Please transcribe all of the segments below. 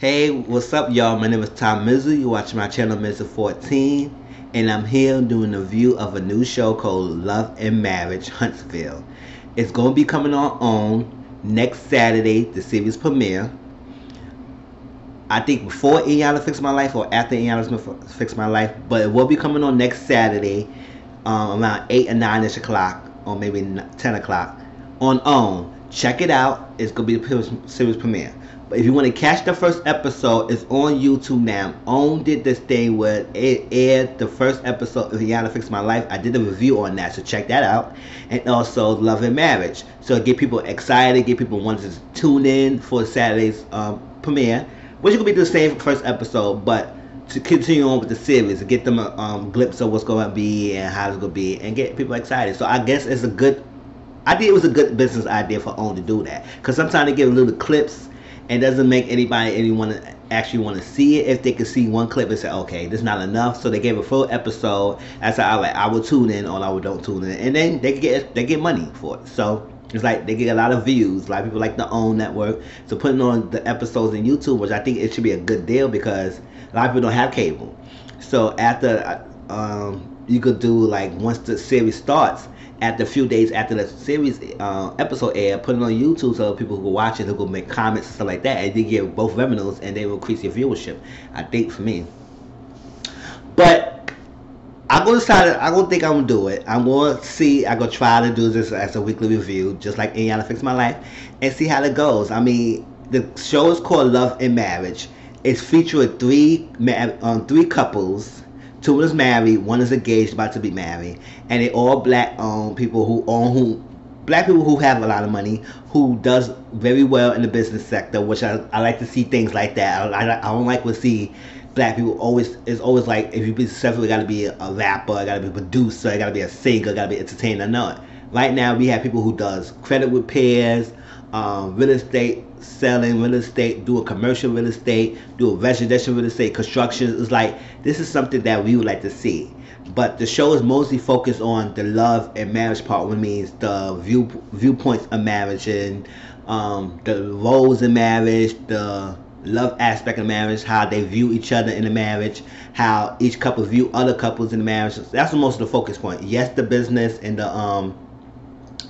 Hey, what's up, y'all? My name is Tom Mizzle. You watching my channel, Mizzle 14, and I'm here doing a review of a new show called Love and Marriage Huntsville. It's going to be coming on next Saturday, the series premiere. I think before Iyanla Fix My Life or after Iyanla Fix My Life, but it will be coming on next Saturday around 8 or 9ish o'clock, or maybe 10 o'clock on OWN. Check it out. It's going to be the series premiere. But if you want to catch the first episode, it's on YouTube now. OWN did this thing where it aired the first episode of Iyanla Fix My Life. I did a review on that, so check that out. And also Love and Marriage. So get people excited, get people wanting to tune in for Saturday's premiere, which will be the same first episode, but to continue on with the series, to get them a glimpse of what's going to be and how it's going to be, and get people excited. So I guess it's a good idea. It was a good business idea for OWN to do that, because sometimes they give little clips and doesn't make anyone actually want to see it. If they could see one clip and say, okay, this is not enough, so they gave a full episode. That's how I would tune in, or I would don't tune in, and then they get money for it. So it's like they get a lot of views. A lot of people like the OWN network, so putting on the episodes in YouTube, which I think it should be a good deal, because a lot of people don't have cable. So after you could do, like, once the series starts, after a few days after the series episode air, put it on YouTube so people who will watch it, who will make comments and stuff like that, and they get both revenues and they will increase your viewership, I think, for me. But I'm gonna think I'm gonna do it. I'm gonna try to do this as a weekly review, just like Iyanla Fix My Life, and see how it goes. I mean, the show is called Love and Marriage. It's featuring three couples. Two is married, one is engaged, about to be married, and they all black people black people who have a lot of money, who does very well in the business sector, which I like to see things like that. I don't like to see black people always like, if you be successful, you gotta be a rapper, you gotta be a producer, you gotta be a singer, you gotta be an entertainer. No, right now we have people who does credit repairs, real estate, selling real estate, do a commercial real estate, do a residential real estate, construction. It's like, this is something that we would like to see. But the show is mostly focused on the love and marriage part, which means the viewpoints of marriage, and the roles in marriage, the love aspect of marriage, how they view each other in the marriage, how each couple view other couples in the marriage. That's most of the focus point. Yes, the business and the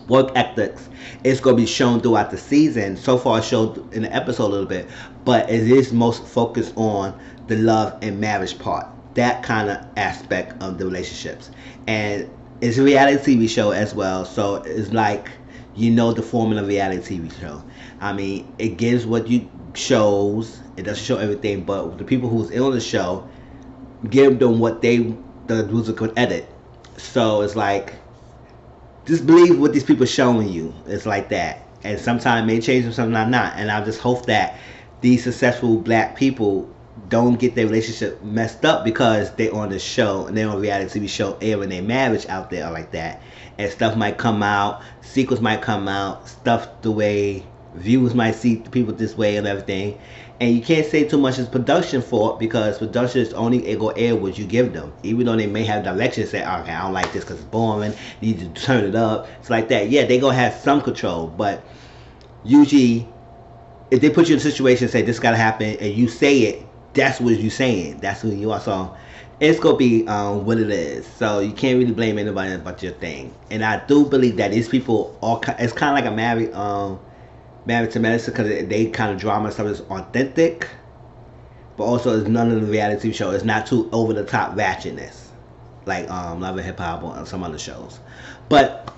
work ethics is going to be shown throughout the season. So far it's shown in the episode a little bit, but it is most focused on the love and marriage part, that kind of aspect of the relationships. And it's a reality TV show as well, so it's like, the formula of a reality TV show. I mean, it gives what you shows, it doesn't show everything, but the people who's in the show give them what the producer could edit. So it's like, just believe what these people are showing you. It's like that. And sometimes it may change them, sometimes not. And I just hope that these successful black people don't get their relationship messed up because they're on the show, and they're on a reality TV show airing their marriage out there like that. And stuff might come out, secrets might come out, stuff the way viewers might see people this way and everything. And you can't say too much is production fault, because production is only going to air what you give them. Even though they may have direction, say, okay, I don't like this because it's boring, you need to turn it up. It's like that. Yeah, they going to have some control, but usually if they put you in a situation and say this got to happen, and you say it, that's what you're saying. That's who you are. So it's going to be what it is. So you can't really blame anybody about your thing. And I do believe that these people it's kind of like a Married to Medicine, because they kind of drama stuff is authentic, but also it's none of the reality show. It's not too over the top ratchetness like Love and Hip Hop or some other shows. But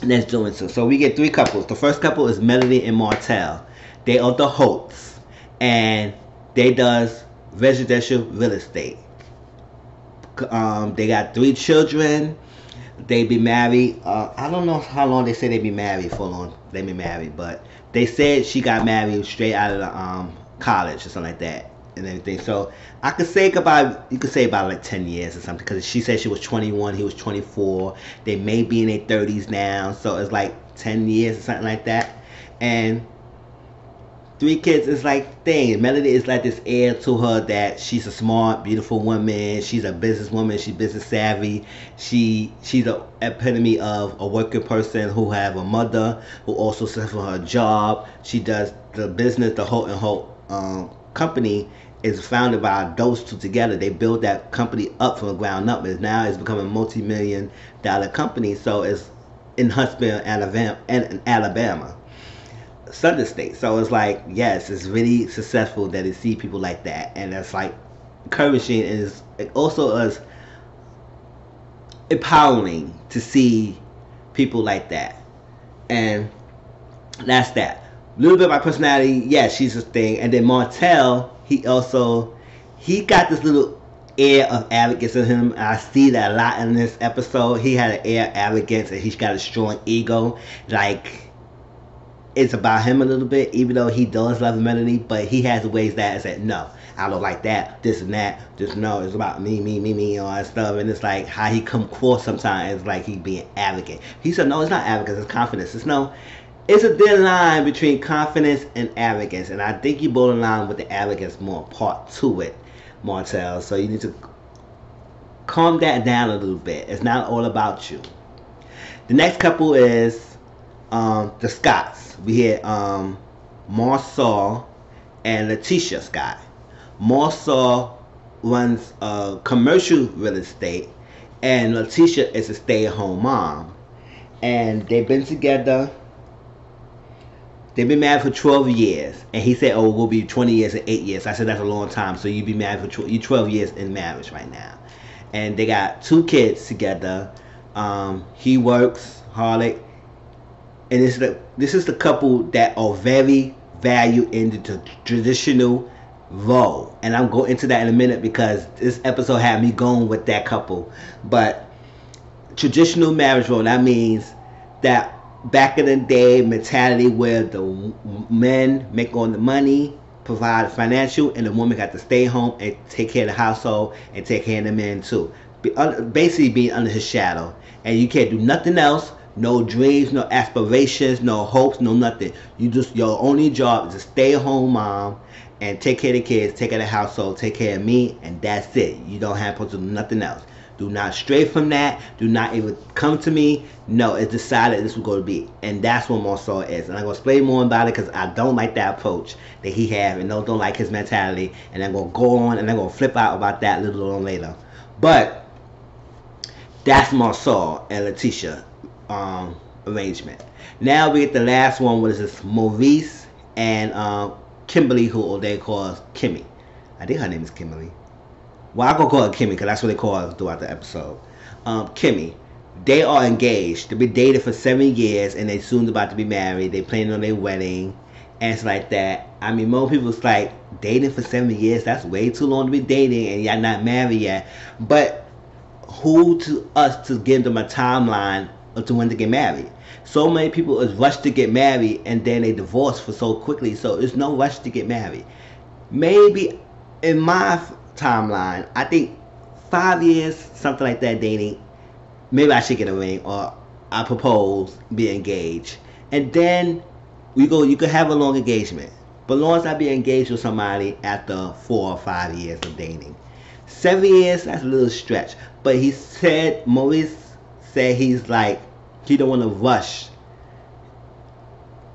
that's doing so. So we get three couples. The first couple is Melody and Martell. They are the Holtz, and they does residential real estate. They got 3 children. They be married. I don't know how long they say they be married for. Long they be married, but they said she got married straight out of the college or something like that and everything. So I could say you could say about like 10 years or something, because she said she was 21, he was 24. They may be in their 30s now, so it's like 10 years or something like that. And 3 kids is like thing. Melody is like this heir to her, that she's a smart, beautiful woman. She's a businesswoman. She's business savvy. She's the epitome of a working person who have a mother who also suffers for her job. She does the business, the whole company is founded by those two together. They built that company up from the ground up, and now it's become a multi-million-dollar company. So it's in Huntsville, Alabama, Southern state. So it's like, yes, it's really successful that they see people like that, and that's like encouraging, and it also is empowering to see people like that. And that's that. A little bit of my personality, yeah, she's a thing. And then Martell, he got this little air of arrogance in him. I see that a lot in this episode. He had an air of arrogance, and he's got a strong ego. Like, it's about him a little bit, even though he does love Melody, but he has ways that is that, no, I don't like that, this and that, just no, it's about me, all that stuff. And it's like how he come across sometimes, like he being arrogant. He said, no, it's not arrogance, it's confidence. It's a thin line between confidence and arrogance, and I think you borderline with the arrogance more part to it, Martell. So you need to calm that down a little bit. It's not all about you. The next couple is the Scotts. We had Marcel and Letitia Scott. Marcel runs commercial real estate, and Letitia is a stay-at-home mom. And they've been together. They've been married for 12 years. And he said, oh, we'll be 20 years and 8 years. I said, that's a long time. So you'll be married for 12 years in marriage right now. And they got 2 kids together. He works, Harley. And this is the couple that are very valued in the traditional role. And I'm going into that in a minute because this episode had me going with that couple. But traditional marriage role, that means that back in the day mentality where the men make all the money, provide financial, and the woman got to stay home and take care of the household and take care of the men too. Basically being under his shadow. And you can't do nothing else. No dreams, no aspirations, no hopes, no nothing. Your only job is to stay at home mom and take care of the kids, take care of the household, take care of me, and that's it. You don't have to do nothing else. Do not stray from that. Do not even come to me. No, it's decided this was going to be. And that's what Marcel is. And I'm going to explain more about it because I don't like that approach that he has, and don't like his mentality. And I'm going to go on and I'm going to flip out about that a little on later. But that's Marcel and Letitia arrangement. Now we get the last one, which is Maurice and Kimberly, who they call Kimmy. I think her name is Kimberly. Well, I'm going to call her Kimmy because that's what they call her throughout the episode. Kimmy. They are engaged. They've been dating for 7 years and they soon about to be married. They planning on their wedding and it's like that. I mean, most people's like, dating for 7 years, that's way too long to be dating and y'all not married yet. But who to us to give them a timeline to when to get married? So many people is rushed to get married and then they divorce for so quickly. So there's no rush to get married. Maybe in my timeline, I think 5 years, something like that, dating. Maybe I should get a ring, or I propose, be engaged, and then you could have a long engagement. But as long as I be engaged with somebody after 4 or 5 years of dating, 7 years, that's a little stretch. But he said, Maurice said he's like, he don't want to rush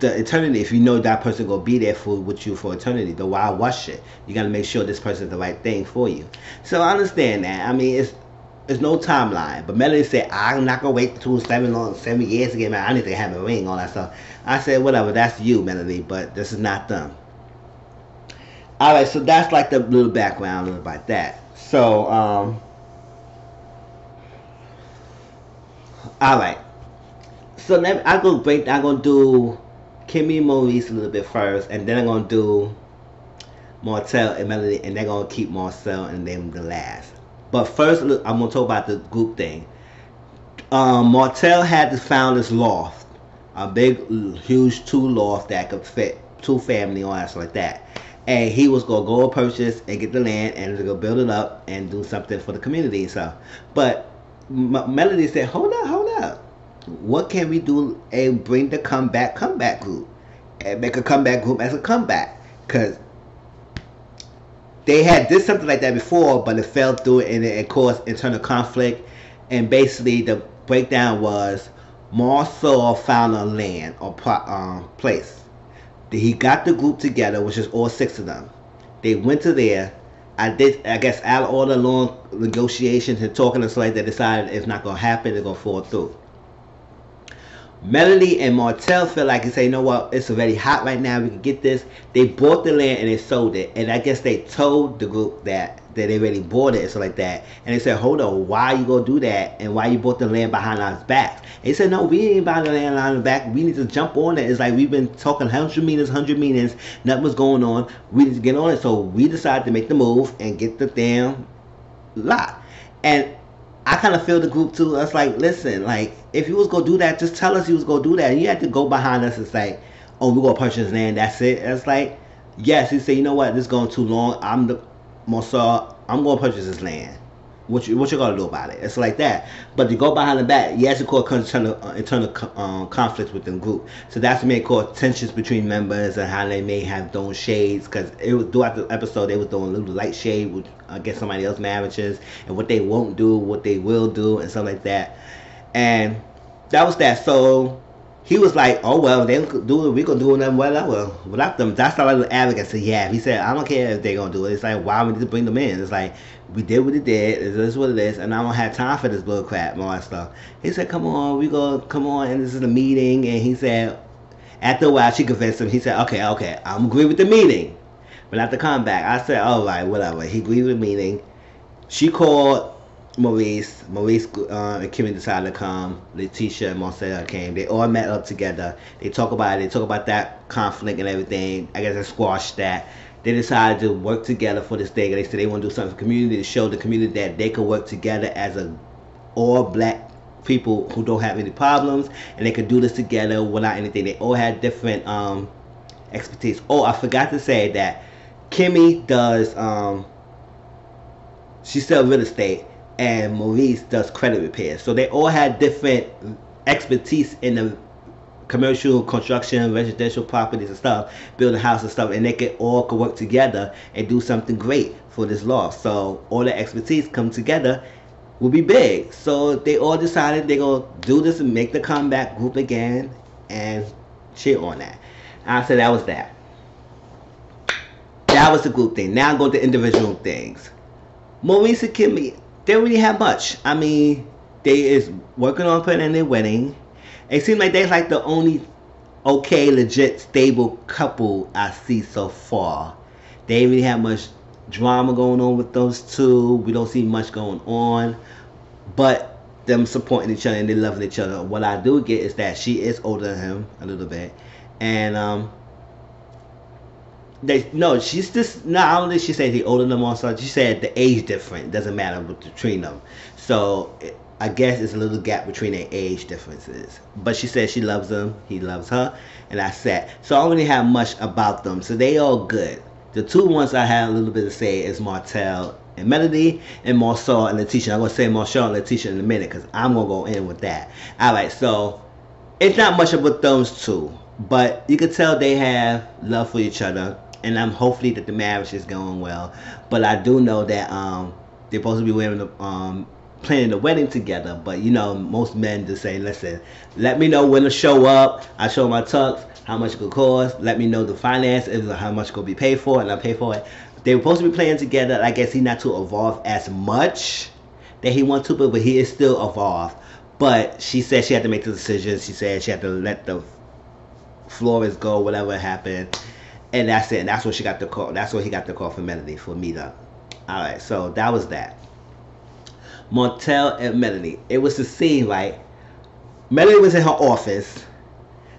the eternity. If you know that person gonna be there with you for eternity, then why rush it? You gotta make sure this person is the right thing for you. So I understand that. I mean, it's no timeline. But Melody said, I'm not gonna wait until 7 years to get married. I need to have a ring, all that stuff. I said, whatever, that's you, Melody, but this is not them. Alright, so that's like the little background about that. So, alright. So I'm gonna do Kimmy and Maurice a little bit first, and then I'm gonna do Martell and Melody, and they're gonna keep Marcel and them the last. But first, I'm gonna talk about the group thing. Martell had found this loft, a big, huge 2 loft that could fit 2 family, all that stuff like that. And he was gonna go purchase and get the land and go build it up and do something for the community and stuff. But Melody said, hold up. What can we do and bring the comeback group and make a comeback group as a comeback? Because they had did something like that before, but it fell through and it caused internal conflict. And basically the breakdown was Marcel found a land or place. He got the group together, which is all 6 of them. They went to there. I guess out of all the long negotiations and talking and stuff like that, decided it's not gonna happen. It's gonna fall through. Melody and Martell feel like, and say, you know what, it's already hot right now, we can get this. They bought the land and they sold it. And I guess they told the group that they already bought it and stuff like that. And they said, hold on, why you gonna do that? And why you bought the land behind our backs? And they said, no, we ain't buying the land behind our back. We need to jump on it. It's like we've been talking 100 meetings, nothing was going on. We need to get on it. So we decided to make the move and get the damn lot. And I kind of feel the group too. It's like, listen, like, if you was gonna do that, just tell us you was gonna do that. And you had to go behind us and say, oh, we're gonna purchase land, that's it. And it's like, yes, you say, you know what, this is going too long. I'm gonna purchase this land. What you gonna do about it? It's like that. But to go behind the back, yes, it caused internal conflicts within the group. So that's what may cause tensions between members and how they may have thrown shades. Because it was throughout the episode, they was throwing a little light shade with against somebody else's marriages and what they won't do, what they will do, and stuff like that. And that was that. So he was like, oh, well, they do it, we gonna do them whatever without them. That's how the advocate said, yeah. He said, I don't care if they gonna do it. It's like, why we need to bring them in? It's like, we did what it did. This is what it is, and I don't have time for this bull crap and all that stuff. He said, come on, and this is a meeting. And he said, after a while, she convinced him. He said, okay, I'm agree with the meeting, but not the comeback. I said, all right, whatever. He agreed with the meeting. She called Maurice and Kimmy decided to come. Letitia and Marcel came. They all met up together. They talk about it. They talk about that conflict and everything. I guess they squashed that. They decided to work together for this thing. And they said they want to do something for the community, to show the community that they could work together as all black people who don't have any problems, and they could do this together without anything. They all had different expertise. Oh, I forgot to say that Kimmy does she sells real estate, and Maurice does credit repairs. So they all had different expertise in the commercial construction, residential properties and stuff, building houses and stuff, and they could work together and do something great for this law. So all the expertise come together will be big. So they all decided they're gonna do this and make the comeback group again and cheer on that. And I said that was that. That was the group thing. Now I'm going to individual things. Maurice and Kimmy, they don't really have much. I mean, they is working on putting in their wedding. It seems like they're like the only okay, legit, stable couple I see so far. They ain't really have much drama going on with those two. We don't see much going on. But them supporting each other and they loving each other. What I do get is that she is older than him a little bit. And she's just not only she said he older than them also, she said the age difference doesn't matter between them. So I guess it's a little gap between their age differences. But she said she loves him, he loves her, and that's that. So I don't really have much about them. So they all good. The two ones I have a little bit to say is Martell and Melody, and Marcel and Letitia. I'm going to say Marcel and Letitia in a minute because I'm going to go in with that. Alright, so it's not much about those two. But you can tell they have love for each other. And I'm hopefully that the marriage is going well. But I do know that they're supposed to be wearing the planning the wedding together. But you know, most men just say, listen, let me know when to show up. I show my tux, how much it could cost. Let me know the finances, how much it could be paid for, and I pay for it. They were supposed to be playing together. I guess he's not too evolved as much that he wants to, but he is still evolved. But she said she had to make the decision. She said she had to let the Flores go, whatever happened. And that's it. And that's what she got the call. That's what he got the call from Melody for meetup. Alright, so that was that. Martell and Melody. It was the scene, right? Melody was in her office,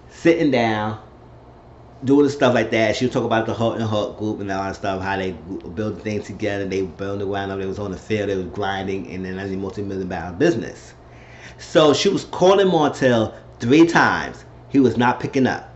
sitting down, doing the stuff like that. She was talking about the Hut and Hut group and all that stuff, how they build things together. They built the ground up. They was on the field. They was grinding, and then that's a multi-million-dollar business. So she was calling Martell 3 times. He was not picking up.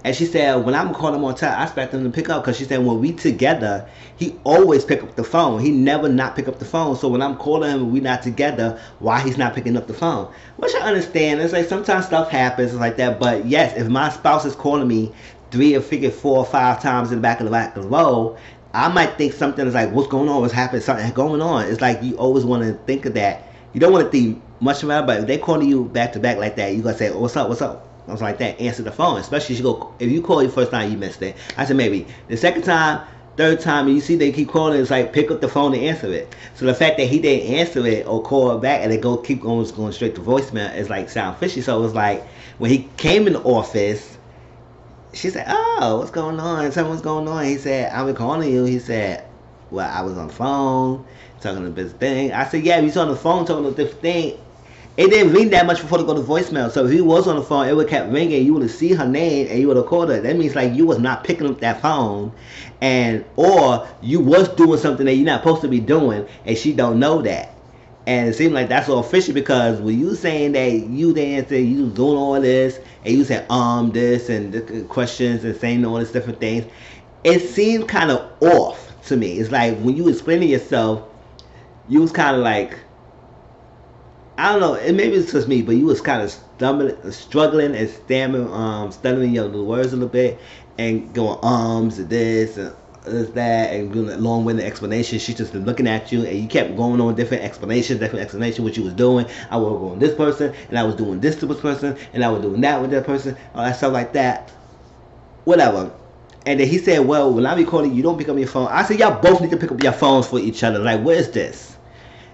And she said, when I'm calling Martell, I expect him to pick up. Because she said, when we together, he always pick up the phone. He never not pick up the phone. So when I'm calling him and we not together, why he's not picking up the phone? Which I understand. It's like sometimes stuff happens like that. But yes, if my spouse is calling me 3 or 4 or 5 times in the back of the row, I might think something is like, what's going on? What's happening? Something going on. It's like you always want to think of that. You don't want to think much about it. But if they calling you back to back like that, you got to say, oh, what's up? What's up? I was like that, answer the phone. Especially if you call your first time, you missed it. I said maybe. The second time, third time, and you see they keep calling, it's like pick up the phone and answer it. So the fact that he didn't answer it or call her back and they keep going straight to voicemail is like sound fishy. So it was like when he came in the office, she said, "Oh, what's going on? Something's going on." He said, "I've been calling you." He said, "Well, I was on the phone talking to this thing." I said, "Yeah, he's on the phone talking to this thing." It didn't ring that much before to go to voicemail. So if he was on the phone, it would kept ringing. You would have seen her name and you would have called her. That means like you was not picking up that phone, and or you was doing something that you're not supposed to be doing, and she don't know that. And it seemed like that's all fishy because when you saying that you didn't answer, you was doing all this, and you said this and the questions and saying all these different things, it seemed kind of off to me. It's like when you explaining yourself, you was kind of like, I don't know, maybe it's just me, but you was kind of struggling and stuttering your words a little bit and going and this and that and doing a long-winded explanation. She just been looking at you and you kept going on different explanations what you was doing. I was going this person and I was doing this to this person and I was doing that with that person, all that stuff like that. Whatever. And then he said, "Well, when I be calling you, don't pick up your phone." I said, "Y'all both need to pick up your phones for each other. Like, what is this?"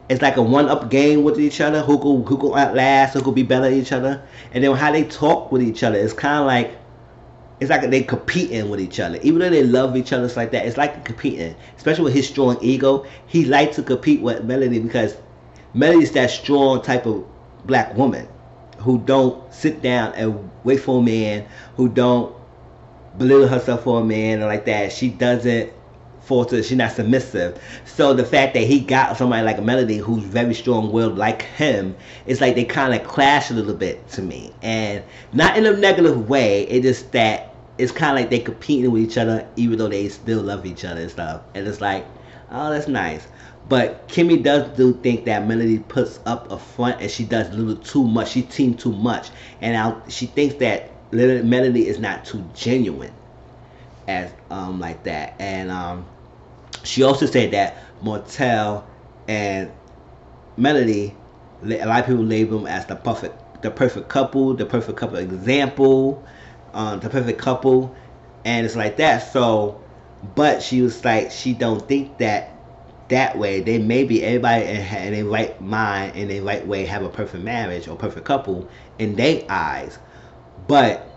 It's like a one-up game with each other. Who go outlast? Who could be better at each other? And then how they talk with each other, it's kind of like, it's like they competing with each other. Even though they love each other, it's like that. It's like competing, especially with his strong ego. He likes to compete with Melody because Melody's that strong type of black woman who don't sit down and wait for a man, who don't belittle herself for a man or like that. She doesn't falter. She's not submissive. So the fact that he got somebody like a Melody who's very strong-willed like him, it's like they kind of clash a little bit to me, and not in a negative way. It just that it's kind of like they competing with each other, even though they still love each other and stuff. And it's like, oh, that's nice. But Kimmy do think that Melody puts up a front, and she does a little too much. She teamed too much, and she thinks that Melody is not too genuine as like that. And she also said that Martell and Melody, a lot of people label them as the perfect couple, the perfect couple example, the perfect couple, and it's like that. So, but she was like, she don't think that way. They maybe everybody in their right mind, in their right way, have a perfect marriage or perfect couple in their eyes, but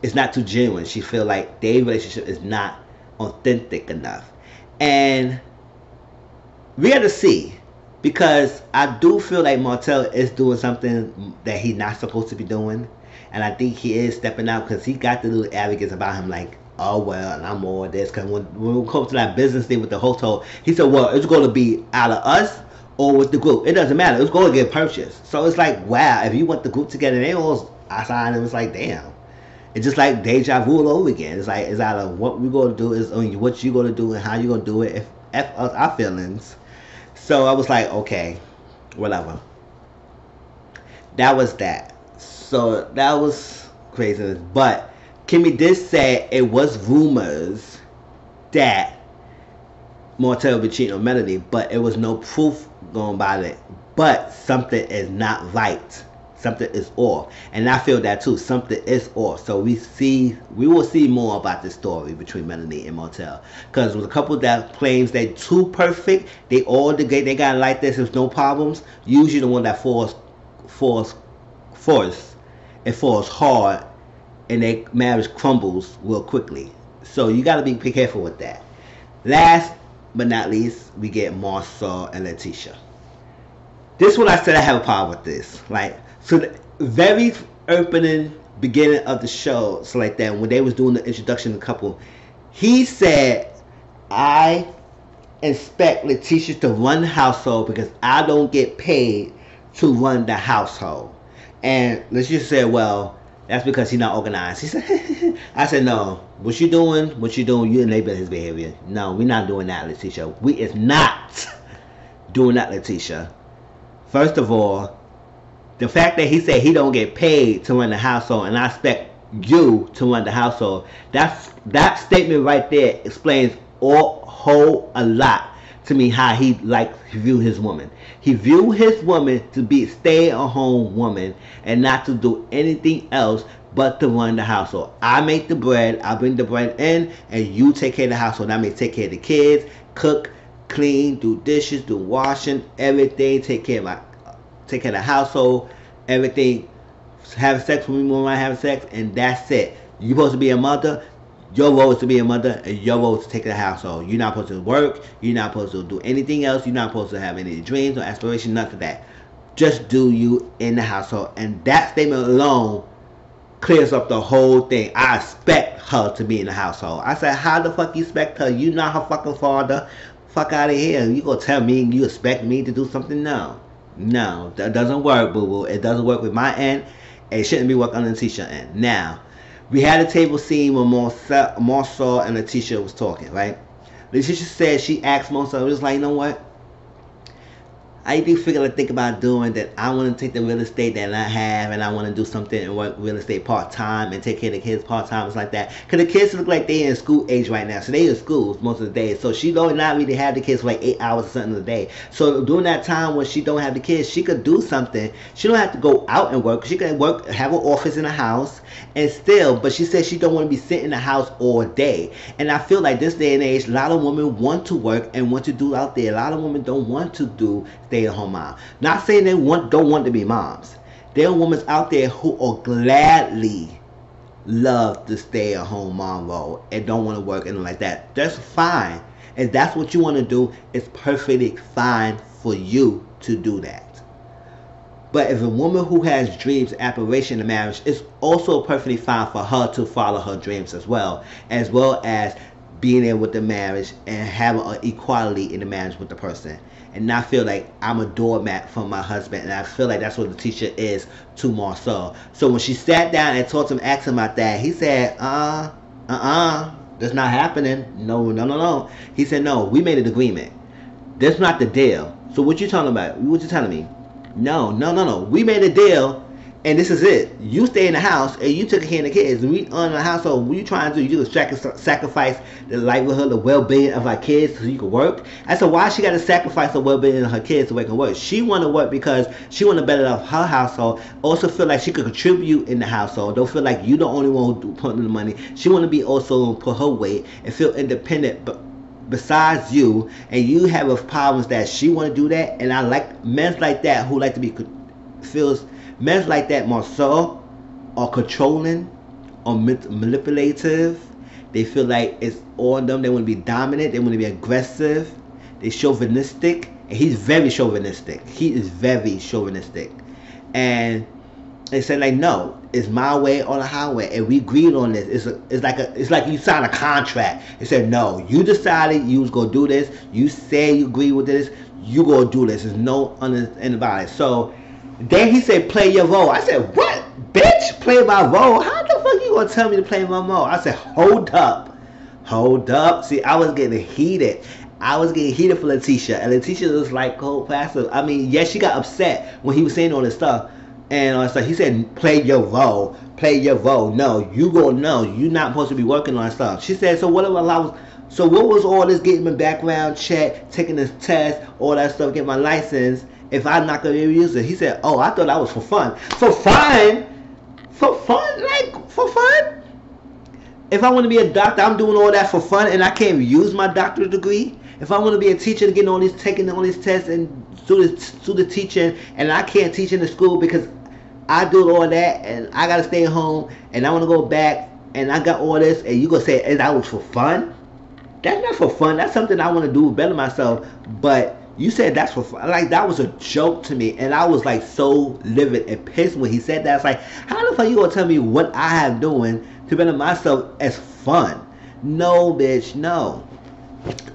it's not too genuine. She feel like their relationship is not authentic enough. And we have to see, because I do feel like Martell is doing something that he's not supposed to be doing, and I think he is stepping out because he got the little arrogance about him, like, oh well, and I'm more of this. Because when we come to that business thing with the hotel, he said, well, it's going to be out of us or with the group. It doesn't matter. It's going to get purchased. So it's like, wow, if you want the group together, they all outside, and it's like, damn. It's just like deja vu all over again. It's like, it's out of what we're going to do, is on what you're going to do and how you're going to do it. If F us our feelings. So I was like, okay, whatever. That was that. So that was craziness. But Kimmy did say it was rumors that Martell would be cheating on Melody, but it was no proof going by it. But something is not right. Something is off, and I feel that too. Something is off. So we will see more about this story between Melody and Martell, because with a couple that claims they're too perfect, they got like this, there's no problems. Usually the one that falls hard, and their marriage crumbles real quickly. So you got to be careful with that. Last but not least, we get Marcel and Letitia. This one I said I have a problem with this. Like, so the very opening beginning of the show, so like that, when they was doing the introduction to the couple, he said, I expect Letitia to run the household because I don't get paid to run the household. And Letitia said, well, that's because he's not organized. He said, I said, no, what you doing, you enable his behavior. No, we're not doing that, Letitia. We is not doing that, Letitia. First of all, the fact that he said he don't get paid to run the household and I expect you to run the household, that statement right there explains a lot to me how he view his woman. He view his woman to be a stay-at-home woman and not to do anything else but to run the household. I make the bread, I bring the bread in, and you take care of the household. That means take care of the kids, cook, clean, do dishes, do washing, everything. Take care of the household, everything. Have sex when we want to have sex, and that's it. You're supposed to be a mother. Your role is to be a mother, and your role is to take care of the household. You're not supposed to work. You're not supposed to do anything else. You're not supposed to have any dreams or aspirations, nothing of that. Just do you in the household. And that statement alone clears up the whole thing. I expect her to be in the household. I said, how the fuck you expect her? You not her fucking father. Fuck out of here. You gonna tell me you expect me to do something? No. No, that doesn't work, boo-boo. It doesn't work with my end. It shouldn't be working on the teacher end. Now, we had a table scene when Marcel and Letitia was talking, right? Letitia said she asked Marcel, it was like, you know what? I do think about doing that. I want to take the real estate that I have, and I want to do something and work real estate part-time and take care of the kids part-time. It's like that. Because the kids look like they're in school age right now. So they're in school most of the day. So she don't not really have the kids for like 8 hours or something a day. So during that time when she don't have the kids, she could do something. She don't have to go out and work. She could work, have an office in the house, and still, but she said she don't want to be sitting in the house all day. And I feel like this day and age, a lot of women want to work and want to do out there. A lot of women don't want to do stay-at-home mom. Not saying they don't want to be moms. There are women out there who are gladly love the stay-at-home mom role and don't want to work and like that. That's fine. If that's what you want to do, it's perfectly fine for you to do that. But if a woman who has dreams, aspiration in marriage, it's also perfectly fine for her to follow her dreams as well as being there with the marriage and having an equality in the marriage with the person. And not feel like I'm a doormat for my husband. And I feel like that's what the teacher is to Marcel. So when she sat down and talked to him, asked him about that, he said, that's not happening. No. He said, no, we made an agreement. That's not the deal. So what you talking about? What you telling me? No. We made a deal, and this is it. You stay in the house, and you took care of the kids. We on the household. What you trying to do? You just sacrifice the livelihood, the well-being of our kids so you can work. I said, why she got to sacrifice the well-being of her kids so they can work? She want to work because she want to better off her household. Also feel like she could contribute in the household. Don't feel like you the only one who putting in the money. She want to be also put her weight and feel independent. But besides you, and you have a problems that she want to do that, and I like men like that who like to be men like that, Marcel, are controlling or manipulative. They feel like it's on them. They want to be dominant. They want to be aggressive. They chauvinistic, and he's very chauvinistic. He is very chauvinistic, and they said like, no, it's my way or the highway, and we agreed on this. It's like you signed a contract. They said, no, you decided you was gonna do this. You say you agree with this. You gonna do this. There's no understanding about it. So then he said, play your role. I said, what, bitch? Play my role? How the fuck you gonna tell me to play my role? I said, hold up. See, I was getting heated. For Letitia, and Letitia was like cold passive. I mean, yes, she got upset when he was saying all this stuff. And so he said, play your role. No, you go, no, you're not supposed to be working on stuff. She said, so what was all this getting my background check, taking this test, all that stuff, getting my license, if I'm not going to be able to use it? He said, oh, I thought that was for fun. For fun? Like, for fun? If I want to be a doctor, I'm doing all that for fun, and I can't use my doctorate degree? If I want to be a teacher, taking all these tests and do the teaching, and I can't teach in the school because I do all that, and I gotta stay home, and I want to go back, and I got all this, and you gonna say that was for fun? That's not for fun. That's something I want to do better myself. But you said that's for fun. Like, that was a joke to me, and I was like so livid and pissed when he said that. It's like, how the fuck you gonna tell me what I am doing to better myself as fun? No, bitch, no.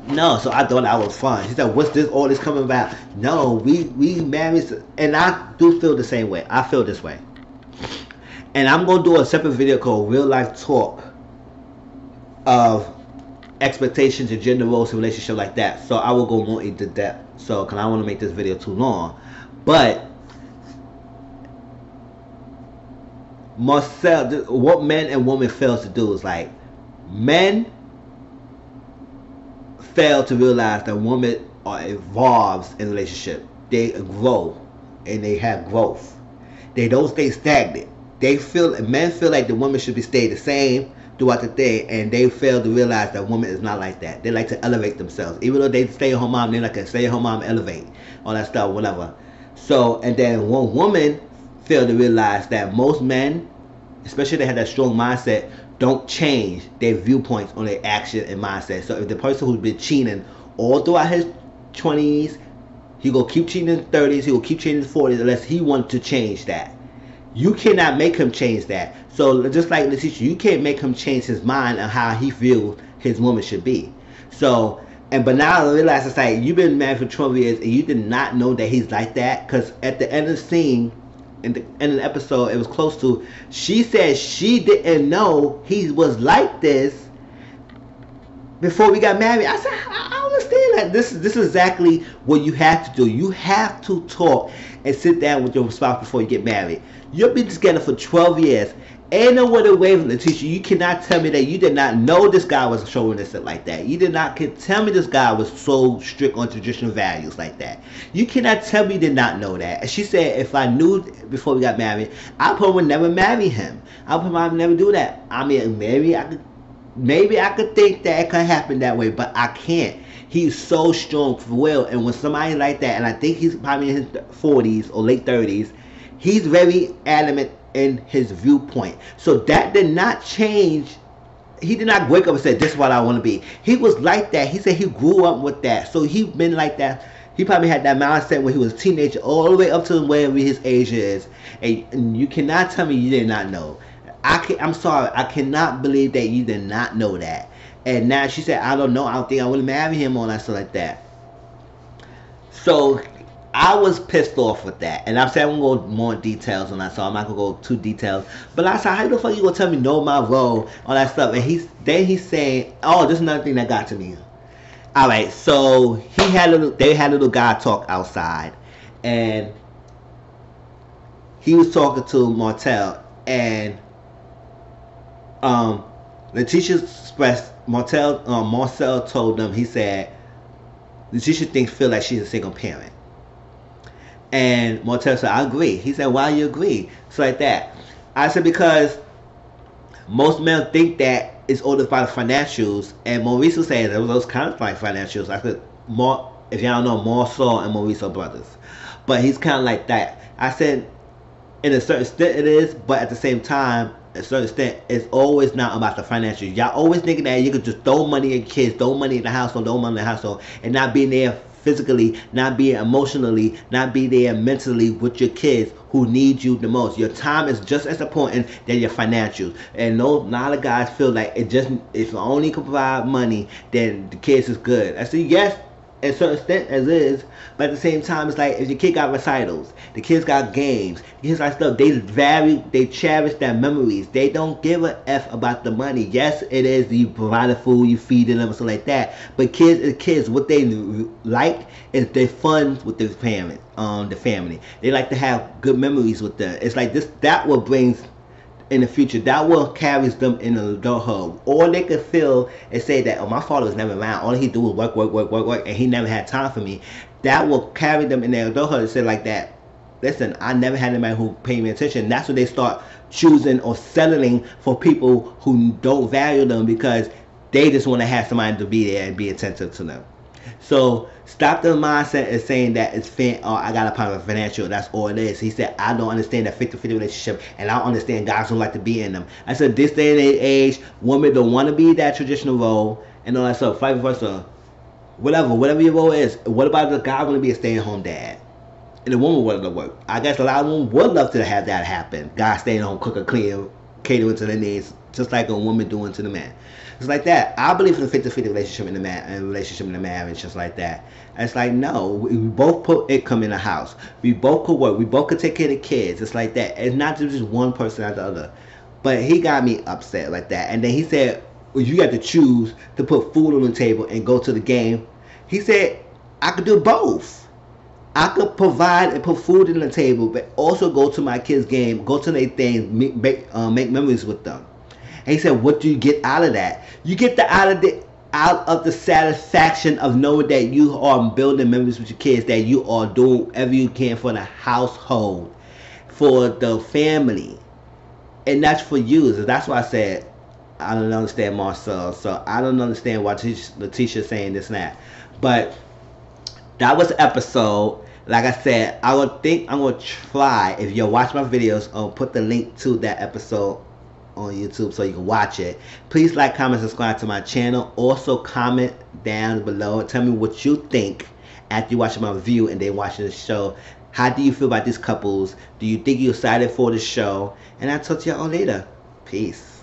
So I thought that was fun. She said, what's all this coming about? No, we married, and I do feel the same way. I feel this way. And I'm going to do a separate video called Real Life Talk of expectations and gender roles and relationship like that. So I will go more into depth. So, because I don't want to make this video too long. But Marcel, what men and women fails to do is like, men fail to realize that women evolves in a relationship. They grow and they have growth. They don't stay stagnant. men feel like the woman should be stay the same throughout the day, and they fail to realize that women is not like that. They like to elevate themselves, even though they stay at home mom. They like to stay at home mom, elevate all that stuff, whatever. So, and then one woman fail to realize that most men, especially they have that strong mindset, don't change their viewpoints on their action and mindset. So if the person who's been cheating all throughout his 20s, he will keep cheating in his 30s, he will keep cheating in his 40s unless he wants to change that. You cannot make him change that. So just like Letitia, you can't make him change his mind on how he feels his woman should be. So, but now I realize it's like, you've been married for 12 years and you did not know that he's like that. Because at the end of the scene, in the end of the episode, it was close to, she said she didn't know he was like this before we got married. I said, I understand that. This is exactly what you have to do. You have to talk and sit down with your spouse before you get married. You've been together for 12 years. Ain't no other way from the teacher. You cannot tell me that you did not know this guy was showing this like that. You did not tell me this guy was so strict on traditional values like that. You cannot tell me you did not know that. And she said, if I knew before we got married, I probably would never marry him. I probably would never do that. I mean, maybe I could think that it could happen that way, but I can't. He's so strong for will, and when somebody like that, and I think he's probably in his 40s or late 30s, he's very adamant in his viewpoint. So that did not change. He did not wake up and say, this is what I want to be. He was like that. He said he grew up with that. So he been like that. He probably had that mindset when he was a teenager all the way up to wherever his age is. And you cannot tell me you did not know. I'm sorry. I cannot believe that you did not know that. And now she said, I don't know. I don't think I would marry him or that stuff like that. So I was pissed off with that. And I'm saying I'm going to go more details on that, so I'm not going to go too detailed. But I said, how the fuck you going to tell me know my role, all that stuff? And he's saying, oh, this is another thing that got to me. Alright, so they had a little guy talk outside. And he was talking to Martell. And Letitia expressed, Marcel told them, he said, Letitia feel like she's a single parent. And Martell said, I agree. He said, why you agree? So like that. I said, because most men think that it's all about financials. And Maurice was saying those kind of like financials. I said, if y'all know, Marcel and Maurice are brothers. But he's kind of like that. I said, in a certain extent it is, but at the same time, a certain extent, it's always not about the financials. Y'all always thinking that you could just throw money at kids, throw money in the household, throw money in the household, and not being there physically, not being emotionally, not be there mentally with your kids who need you the most. Your time is just as important than your financials. And a lot of guys feel like if you only can provide money, then the kids is good. I say yes, at a certain extent as is, but at the same time, it's like if your kid got recitals, the kids got games, the kids got stuff, they cherish their memories. They don't give a F about the money. Yes, it is, you provide the food, you feed them, and stuff like that, but kids is kids. What they like is they fun with their parents, the family. They like to have good memories with them. It's like this, that what brings in the future, that will carries them in the adulthood. Or they could feel and say that, oh, my father was never around, all he do was work, and he never had time for me. That will carry them in their adulthood and say like that, listen, I never had anybody who paid me attention. That's when they start choosing or settling for people who don't value them, because they just want to have somebody to be there and be attentive to them. So stop the mindset of saying that it's I got a problem with financial, that's all it is. He said, I don't understand that 50-50 relationship, and I don't understand guys who like to be in them. I said, this day and age, women don't want to be that traditional role and all that stuff, vice versa. Whatever your role is. What about the guy want to be a stay-at-home dad? And the woman wanted to work. I guess a lot of women would love to have that happen. Guys staying home, cooking, cleaning, catering to their needs, just like a woman doing to the man. It's like that. I believe in the 50-50 relationship in the marriage, just like that. And it's like, no, we both put income in the house. We both could work. We both could take care of the kids. It's like that. It's not just one person after the other. But he got me upset like that. And then he said, well, you got to choose to put food on the table and go to the game. He said, I could do both. I could provide and put food on the table, but also go to my kids' game, go to their things, make memories with them. And he said, what do you get out of that? You get out of the satisfaction of knowing that you are building memories with your kids, that you are doing whatever you can for the household, for the family. And that's for you. So that's why I said I don't understand Marcel. So I don't understand why Letitia's saying this and that. But that was the episode. Like I said, I would think I'm gonna try. If you watch my videos, I'll put the link to that episode on YouTube so you can watch it. Please like, comment, subscribe to my channel. Also comment down below. Tell me what you think after you watching my review and then watching the show. How do you feel about these couples? Do you think you're excited for the show? And I'll talk to y'all later. Peace.